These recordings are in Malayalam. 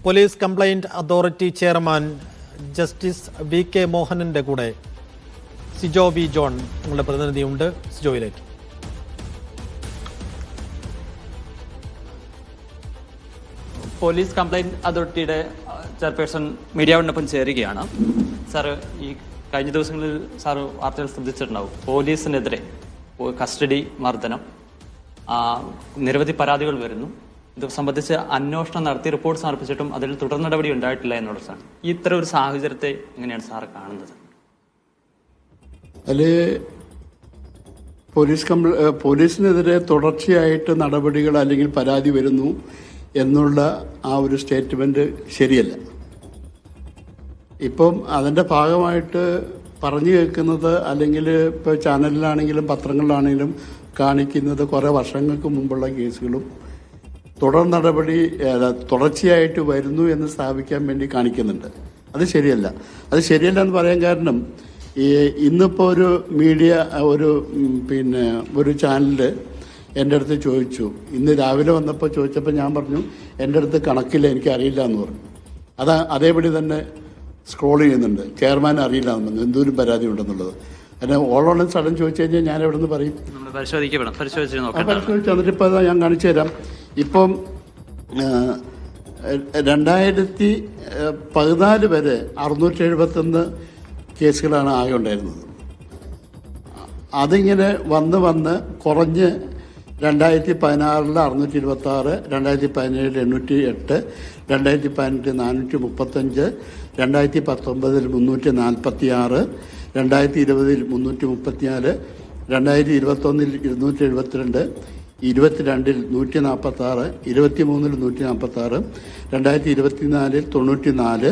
Police complaint authority chairman justice VK മോഹനന്റെ കൂടെ സിജോ വി ജോൺ നിങ്ങളുടെ പ്രതിനിധിയുണ്ട്. സിജോയിലേക്ക്. പോലീസ് കംപ്ലയിന്റ് അതോറിറ്റിയുടെ ചെയർപേഴ്സൺ മീഡിയ വണ്ണൊപ്പം ചേരുകയാണ്. സാറ് ഈ കഴിഞ്ഞ ദിവസങ്ങളിൽ സാറ് വാർത്തകൾ ശ്രദ്ധിച്ചിട്ടുണ്ടാവും. പോലീസിനെതിരെ കസ്റ്റഡി മർദ്ദനം, നിരവധി പരാതികൾ വരുന്നു. ഇത് സംബന്ധിച്ച് അന്വേഷണം നടത്തി റിപ്പോർട്ട് സമർപ്പിച്ചിട്ടും അതിൽ തുടർ നടപടി ഉണ്ടായിട്ടില്ല എന്നുള്ളതാണ്. ഇത്തരം ഒരു സാഹചര്യത്തെ എങ്ങനെയാണ് സാറ് കാണുന്നത്? അതിൽ പോലീസിനെതിരെ തുടർച്ചയായിട്ട് നടപടികൾ അല്ലെങ്കിൽ പരാതി വരുന്നു എന്നുള്ള ആ ഒരു സ്റ്റേറ്റ്മെന്റ് ശരിയല്ല. ഇപ്പം അതിൻ്റെ ഭാഗമായിട്ട് പറഞ്ഞു കേൾക്കുന്നത് അല്ലെങ്കിൽ ഇപ്പോൾ ചാനലിലാണെങ്കിലും പത്രങ്ങളിലാണെങ്കിലും കാണിക്കുന്നത് കുറേ വർഷങ്ങൾക്ക് മുമ്പുള്ള കേസുകളും തുടർ നടപടി തുടർച്ചയായിട്ട് വരുന്നു എന്ന് സ്ഥാപിക്കാൻ വേണ്ടി കാണിക്കുന്നുണ്ട്. അത് ശരിയല്ല. അത് ശരിയല്ല എന്ന് പറയാൻ കാരണം ഇന്നിപ്പോൾ ഒരു മീഡിയ ഒരു ചാനൽ എൻ്റെ അടുത്ത് ചോദിച്ചു. ഇന്ന് രാവിലെ വന്നപ്പോൾ ചോദിച്ചപ്പോൾ ഞാൻ പറഞ്ഞു എൻ്റെ അടുത്ത് കണക്കില്ല, എനിക്കറിയില്ല എന്ന് പറഞ്ഞു. അതേപടി തന്നെ സ്ക്രോൾ ചെയ്യുന്നുണ്ട്. ചെയർമാൻ അറിയില്ല എന്ന് പറഞ്ഞു. എന്തോരം പരാതി ഉണ്ടെന്നുള്ളത്. അതിന് ഓൾ ഓൺ സഡൻ ചോദിച്ചു കഴിഞ്ഞാൽ ഞാൻ എവിടെ നിന്ന് പറയും? പരിശോധിച്ച് എന്നിട്ട് ഇപ്പോൾ ഞാൻ കാണിച്ചു തരാം. ഇപ്പം 2014 വരെ 671 കേസുകളാണ് ആകെ ഉണ്ടായിരുന്നത്. അതിങ്ങനെ വന്ന് കുറഞ്ഞ് 2016 626, 2017 808, 2018 435, 2019 346, 2020 334, 2021 272, 22 146, 23 146, 2024 94,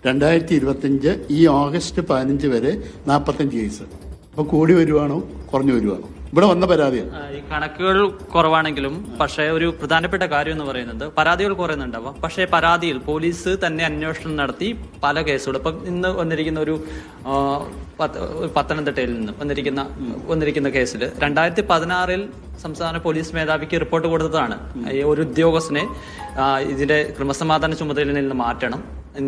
2025 ഈ ഓഗസ്റ്റ് 15 വരെ 45 കേസ്. അപ്പോൾ കൂടി വരുവാണോ കുറഞ്ഞു വരുവാണോ? ഇവിടെ വന്ന പരാതിയാണ്. ഈ കണക്കുകൾ കുറവാണെങ്കിലും പക്ഷേ ഒരു പ്രധാനപ്പെട്ട കാര്യം എന്ന് പറയുന്നത് പരാതികൾ കുറയുന്നുണ്ടാവാം. പക്ഷേ പരാതിയിൽ പോലീസ് തന്നെ അന്വേഷണം നടത്തി പല കേസുകളും ഇപ്പം ഇന്ന് വന്നിരിക്കുന്ന ഒരു പത്തനംതിട്ടയിൽ നിന്ന് വന്നിരിക്കുന്ന കേസിൽ 2016 സംസ്ഥാന പോലീസ് മേധാവിക്ക് റിപ്പോർട്ട് കൊടുത്തതാണ്. ഒരു ഉദ്യോഗസ്ഥനെ ഇതിന്റെ ക്രമസമാധാന ചുമതലയിൽ നിന്ന് മാറ്റണം,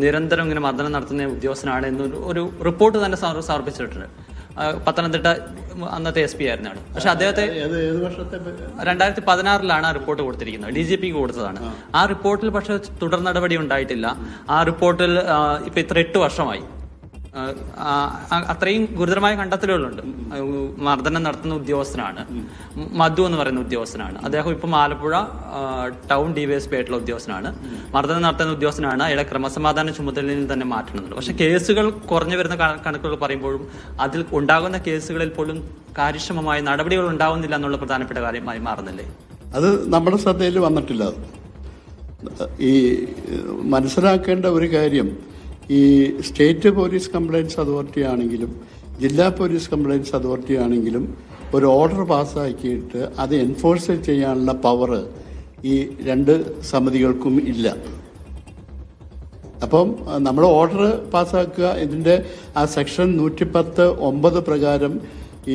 നിരന്തരം ഇങ്ങനെ മർദ്ദനം നടത്തുന്ന ഉദ്യോഗസ്ഥനാണ് എന്നൊരു റിപ്പോർട്ട് തന്നെ സമർപ്പിച്ചിട്ടുണ്ട്. പത്തനംതിട്ട അന്നത്തെ SP ആയിരുന്നാണ്. പക്ഷെ അദ്ദേഹത്തെ 2016 റിപ്പോർട്ട് കൊടുത്തിരിക്കുന്നത്. DGPക്ക് കൊടുത്തതാണ്. ആ റിപ്പോർട്ടിൽ പക്ഷെ തുടർ നടപടി ഉണ്ടായിട്ടില്ല. ആ റിപ്പോർട്ടിൽ ഇപ്പൊ ഇത്ര 8 വർഷമായി. അത്രയും ഗുരുതരമായ കണ്ടെത്തലുകളുണ്ട്. മർദ്ദനം നടത്തുന്ന ഉദ്യോഗസ്ഥനാണ്, മധു എന്ന് പറയുന്ന ഉദ്യോഗസ്ഥനാണ്. അദ്ദേഹം ഇപ്പം ആലപ്പുഴ ടൗൺ DYSP ആയിട്ടുള്ള ഉദ്യോഗസ്ഥനാണ്. മർദ്ദനം നടത്തുന്ന ഉദ്യോഗസ്ഥനാണ്. അയാളെ ക്രമസമാധാന ചുമതലയിൽ നിന്ന് തന്നെ മാറ്റുന്നുണ്ട്. പക്ഷെ കേസുകൾ കുറഞ്ഞു വരുന്ന കണക്കുകൾ പറയുമ്പോഴും അതിൽ ഉണ്ടാകുന്ന കേസുകളിൽ പോലും കാര്യക്ഷമമായ നടപടികൾ ഉണ്ടാവുന്നില്ല എന്നുള്ള പ്രധാനപ്പെട്ട കാര്യമായി മാറുന്നില്ലേ? അത് നമ്മുടെ ശ്രദ്ധയിൽ വന്നിട്ടില്ല. ഈ മനസ്സിലാക്കേണ്ട ഒരു കാര്യം, ഈ സ്റ്റേറ്റ് പോലീസ് കംപ്ലയിൻസ് അതോറിറ്റി ആണെങ്കിലും ജില്ലാ പോലീസ് കംപ്ലയിൻസ് അതോറിറ്റി ആണെങ്കിലും ഒരു ഓർഡർ പാസ്സാക്കിയിട്ട് അത് എൻഫോഴ്സ് ചെയ്യാനുള്ള പവർ ഈ രണ്ട് സമിതികൾക്കും ഇല്ല. അപ്പം നമ്മൾ ഓർഡർ പാസ്സാക്കുക, ഇതിൻ്റെ ആ സെക്ഷൻ 110(9) പ്രകാരം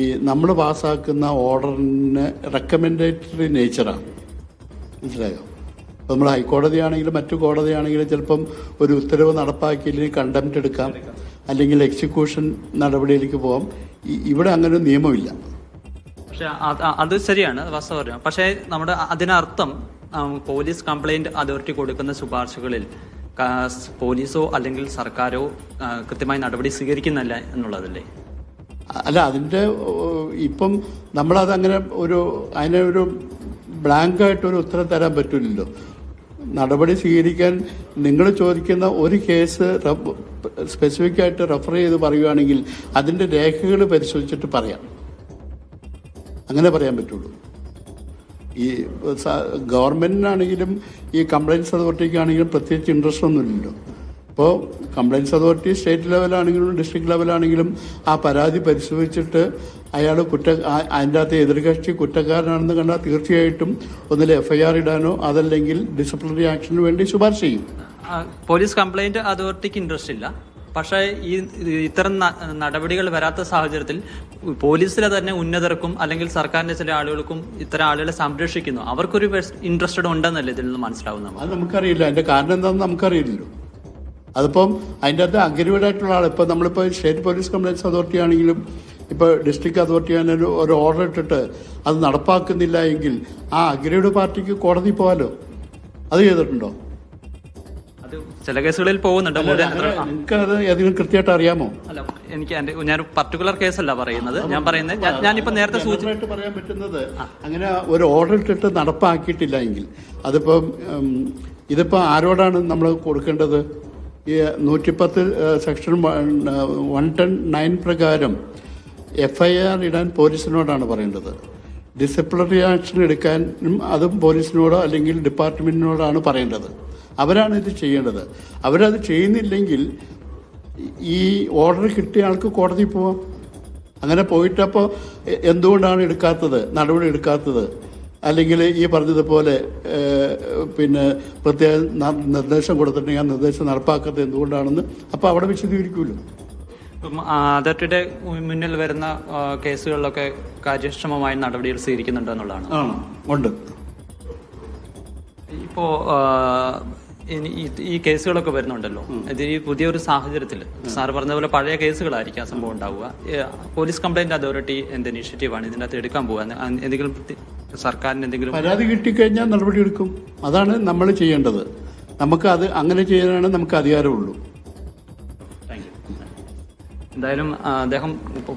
ഈ നമ്മൾ പാസ്സാക്കുന്ന ഓർഡറിന് റെക്കമെൻഡേറ്ററി നേച്ചറാണ്. മനസ്സിലായോ? നമ്മൾ ഹൈക്കോടതിയാണെങ്കിലും മറ്റു കോടതിയാണെങ്കിലും ചിലപ്പം ഒരു ഉത്തരവ് നടപ്പാക്കിയില്ലെങ്കിൽ കണ്ടംപ്റ്റ് എടുക്കാം, അല്ലെങ്കിൽ എക്സിക്യൂഷൻ നടപടിയിലേക്ക് പോകാം. ഇവിടെ അങ്ങനെ ഒരു നിയമമില്ല. പക്ഷെ അത് ശരിയാണ്, വാസ്തവമാണ്. പക്ഷേ നമ്മുടെ അതിനർത്ഥം പോലീസ് കംപ്ലയിന്റ് അതോറിറ്റി കൊടുക്കുന്ന ശുപാർശകളിൽ പോലീസോ അല്ലെങ്കിൽ സർക്കാരോ കൃത്യമായി നടപടി സ്വീകരിക്കുന്നില്ല എന്നുള്ളതല്ലേ? അല്ല, അതിൻ്റെ ഇപ്പം നമ്മളതങ്ങനെ അതിനെ ഒരു ബ്ലാങ്കായിട്ടൊരു ഉത്തരം തരാൻ പറ്റില്ലല്ലോ. നടപടി സ്വീകരിക്കാൻ നിങ്ങൾ ചോദിക്കുന്ന ഒരു കേസ് സ്പെസിഫിക് ആയിട്ട് റെഫർ ചെയ്ത് പറയുകയാണെങ്കിൽ അതിൻ്റെ രേഖകൾ പരിശോധിച്ചിട്ട് പറയാം. അങ്ങനെ പറയാൻ പറ്റുള്ളൂ. ഈ ഗവൺമെൻറ്റിനാണെങ്കിലും ഈ കംപ്ലയിൻസ് അതോറിറ്റിക്കാണെങ്കിലും പ്രത്യേകിച്ച് ഇൻട്രസ്റ്റ് ഒന്നുമില്ലല്ലോ. ഇപ്പോൾ കംപ്ലയിൻസ് അതോറിറ്റി സ്റ്റേറ്റ് ലെവലാണെങ്കിലും ഡിസ്ട്രിക്ട് ലെവലാണെങ്കിലും ആ പരാതി പരിശോധിച്ചിട്ട് അയാൾ അതിൻ്റെ അകത്ത് എതിർകക്ഷി കുറ്റക്കാരനാണെന്ന് കണ്ടാൽ തീർച്ചയായിട്ടും ഒന്നിൽ FIR ഇടാനോ അതല്ലെങ്കിൽ ഡിസിപ്ലിനറി ആക്ഷന് വേണ്ടി ശുപാർശ ചെയ്യും. പോലീസ് കംപ്ലയിന്റ് അതോറിറ്റിക്ക് ഇൻട്രസ്റ്റ് ഇല്ല, പക്ഷേ ഇത്തരം നടപടികൾ വരാത്ത സാഹചര്യത്തിൽ പോലീസിലെ തന്നെ ഉന്നതർക്കും അല്ലെങ്കിൽ സർക്കാരിന്റെ ചില ആളുകൾക്കും ഇത്തരം ആളുകളെ സംരക്ഷിക്കുന്നു, അവർക്കൊരു ഇൻട്രസ്റ്റഡ് ഉണ്ടെന്നല്ലേ ഇതിൽ നിന്ന് മനസ്സിലാവുന്നത്? അത് നമുക്കറിയില്ല. അതിന്റെ കാരണം എന്താണെന്ന് നമുക്കറിയില്ലല്ലോ. അതിപ്പം അതിൻ്റെ അകത്ത് അഗ്രീവഡ് ആയിട്ടുള്ള ആൾ, ഇപ്പം നമ്മളിപ്പോൾ സ്റ്റേറ്റ് പോലീസ് കംപ്ലയിൻസ് അതോറിറ്റി ആണെങ്കിലും ഇപ്പോൾ ഡിസ്ട്രിക്ട് അതോറിറ്റി ആണെങ്കിലും ഒരു ഓർഡർ ഇട്ടിട്ട് അത് നടപ്പാക്കുന്നില്ല എങ്കിൽ ആ അഗ്രീവഡ് പാർട്ടിക്ക് കോടതി പോകാലോ. അത് ചെയ്തിട്ടുണ്ടോ? അത് ചില കേസുകളിൽ പോകുന്നുണ്ട്. നിങ്ങൾക്ക് അത് ഏതെങ്കിലും കൃത്യമായിട്ട് അറിയാമോ? അല്ല, ഞാൻ പർട്ടിക്കുലർ കേസല്ല പറയുന്നത്. ഞാൻ പറയുന്നത് ഞാനിപ്പോ നേരത്തെ സൂചിപ്പിച്ചിട്ട് പറയാൻ പറ്റുന്നത്, അങ്ങനെ ഒരു ഓർഡർ ഇട്ടിട്ട് നടപ്പാക്കിയിട്ടില്ല എങ്കിൽ അതിപ്പം ഇതിപ്പോൾ ആരോടാണ് നമ്മൾ കൊടുക്കേണ്ടത്? ഈ 110 സെക്ഷൻ 110(9) പ്രകാരം FIR ഇടാൻ പോലീസിനോടാണ് പറയേണ്ടത്. ഡിസിപ്ലിനറി ആക്ഷൻ എടുക്കാനും അതും പോലീസിനോടോ അല്ലെങ്കിൽ ഡിപ്പാർട്ട്മെന്റിനോടാണ് പറയേണ്ടത്. അവരാണ് ഇത് ചെയ്യേണ്ടത്. അവരത് ചെയ്യുന്നില്ലെങ്കിൽ ഈ ഓർഡർ കിട്ടിയ ആൾക്ക് കോടതി പോവാം. അങ്ങനെ പോയിട്ടപ്പോൾ എന്തുകൊണ്ടാണ് എടുക്കാത്തത്, നടപടി എടുക്കാത്തത്, അല്ലെങ്കിൽ ഈ പറഞ്ഞതുപോലെ പിന്നെ പ്രത്യേക നിർദ്ദേശം കൊടുത്തിട്ടുണ്ടെങ്കിൽ ആ നിർദ്ദേശം നടപ്പാക്കാത്തത് എന്തുകൊണ്ടാണെന്ന് അപ്പോൾ അവിടെ വിശദീകരിക്കുമല്ലോ. അതോറിറ്റിയുടെ മുന്നിൽ വരുന്ന കേസുകളിലൊക്കെ കാര്യക്ഷമമായ നടപടികൾ സ്വീകരിക്കുന്നുണ്ട് എന്നുള്ളതാണ്. ഉണ്ട്. ഇപ്പോ ഈ കേസുകളൊക്കെ വരുന്നുണ്ടല്ലോ, ഇത് ഈ പുതിയൊരു സാഹചര്യത്തിൽ സാർ പറഞ്ഞ പോലെ പഴയ കേസുകളായിരിക്കും ആ സംഭവം ഉണ്ടാവുക. പോലീസ് കംപ്ലൈന്റ് അതോറിറ്റി എന്ത് ഇനിഷ്യേറ്റീവാണ് ഇതിനകത്ത് എടുക്കാൻ പോകുക? എന്തെങ്കിലും സർക്കാരിന് എന്തെങ്കിലും പരാതി കിട്ടിക്കഴിഞ്ഞാൽ നടപടി എടുക്കും. അതാണ് നമ്മൾ ചെയ്യേണ്ടത്. നമുക്ക് അത് അങ്ങനെ ചെയ്യാനാണ് നമുക്ക് അധികാരമുള്ളൂ. എന്തായാലും അദ്ദേഹം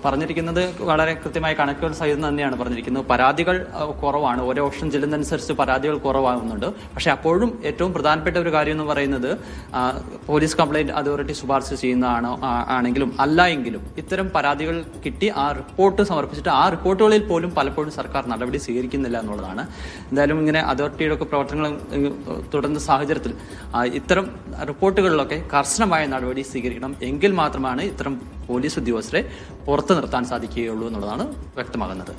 പറഞ്ഞിരിക്കുന്നത് വളരെ കൃത്യമായ കണക്കുകൾ സഹിതം തന്നെയാണ് പറഞ്ഞിരിക്കുന്നത്. പരാതികൾ കുറവാണ്, ഓരോ ഓപ്ഷൻ ചെല്ലുന്നതനുസരിച്ച് പരാതികൾ കുറവാകുന്നുണ്ട്. പക്ഷെ അപ്പോഴും ഏറ്റവും പ്രധാനപ്പെട്ട ഒരു കാര്യം എന്ന് പറയുന്നത് പോലീസ് കംപ്ലൈന്റ് അതോറിറ്റി ശുപാർശ ആണെങ്കിലും അല്ല എങ്കിലും ഇത്തരം പരാതികൾ കിട്ടി ആ റിപ്പോർട്ട് സമർപ്പിച്ചിട്ട് ആ റിപ്പോർട്ടുകളിൽ പോലും പലപ്പോഴും സർക്കാർ നടപടി സ്വീകരിക്കുന്നില്ല എന്നുള്ളതാണ്. എന്തായാലും ഇങ്ങനെ അതോറിറ്റിയുടെ ഒക്കെ പ്രവർത്തനങ്ങൾ തുടർന്ന സാഹചര്യത്തിൽ ഇത്തരം റിപ്പോർട്ടുകളിലൊക്കെ കർശനമായ നടപടി സ്വീകരിക്കണം. എങ്കിൽ മാത്രമാണ് ഇത്തരം പോലീസ് ഉദ്യോഗസ്ഥരെ പുറത്തു നിർത്താൻ സാധിക്കുകയുള്ളൂ എന്നുള്ളതാണ് വ്യക്തമാകുന്നത്.